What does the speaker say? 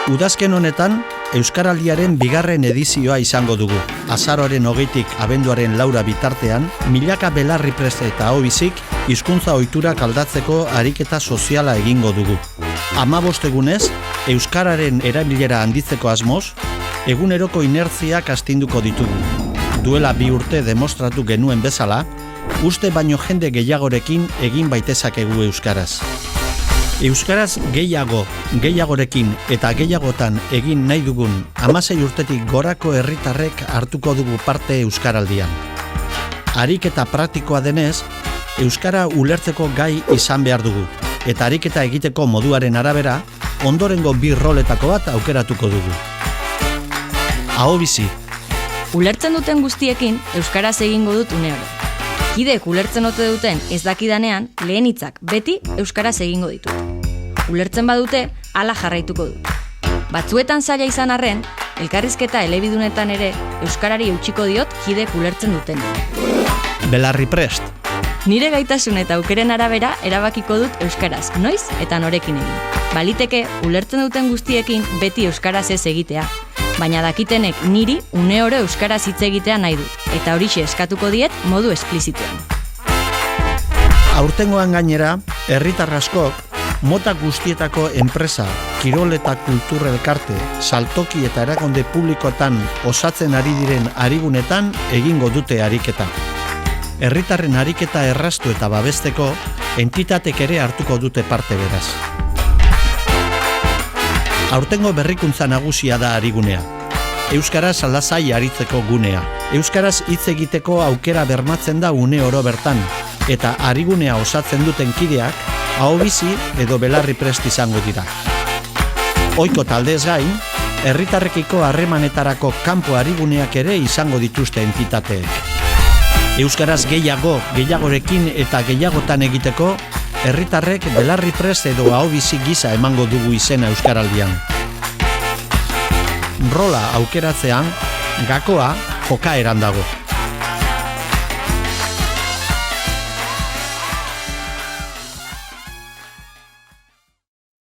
Udazken honetan, Euskaraldiaren bigarren edizioa izango dugu. Azaroaren 20tik abenduaren 4 bitartean, milaka belarriprest eta ahobizik hizkuntza ohiturak aldatzeko ariketa soziala egingo dugu. 15 egunez, Euskararen erabilera handitzeko asmoz, eguneroko inertziak astinduko ditugu. Duela 2 urte demostratu genuen bezala, uste baino jende gehiagorekin egin baitezakegu euskaraz. Euskaraz gehiagorekin eta gehiagotan egin nahi dugun 16 urtetik gorako herritarrek hartuko dugu parte euskaraldian. Ariketa praktikoa denez, euskara ulertzeko gai izan behar dugu, eta ariketa egiteko moduaren arabera, ondorengo 2 roletako bat aukeratuko dugu. Ahobizi. Ulertzen duten guztiekin euskaraz egingo dut uneoro. Kideek ulertzen ote duten ez dakidanean, lehen hitzak beti euskaraz egingo ditut. Ulertzen badute, hala jarraituko dut. Batzuetan zaila izan arren, elkarrizketa elebidunetan ere euskarari eutsiko diot kideek ulertzen duten. Belarriprest. Nire gaitasun eta aukeren arabera erabakiko dut euskaraz, noiz eta norekin egin. Baliteke, ulertzen duten guztiekin beti euskaraz ez egitea. Baina dakitenek niri uneoro euskaraz hitz egitea nahi dut, eta horixe eskatuko diet modu esplizituan. Aurtengoan gainera, herritar askok, mota guztietako enpresa, kirol eta kultur elkarte, saltoki eta erakunde publikoetan osatzen ari diren arigunetan egingo dute ariketa. Herritarren ariketa erraztu eta babesteko, entitatek ere hartuko dute parte beraz. Aurtengo berrikuntza nagusia da arigunea. Euskaraz lasai aritzeko gunea. Euskaraz hitz egiteko aukera bermatzen da une oro bertan, eta arigunea osatzen duten kideak, ahobizi edo belarriprest izango dira. Ohiko taldez gain, herritarrekiko harremanetarako kanpo ariguneak ere izango dituzte entitateek. Euskaraz gehiagorekin eta gehiagotan egiteko, herritarrek belarriprest edo ahobizi gisa emango dugu izena euskaraldian. Rola aukeratzean, gakoa jokaeran dago.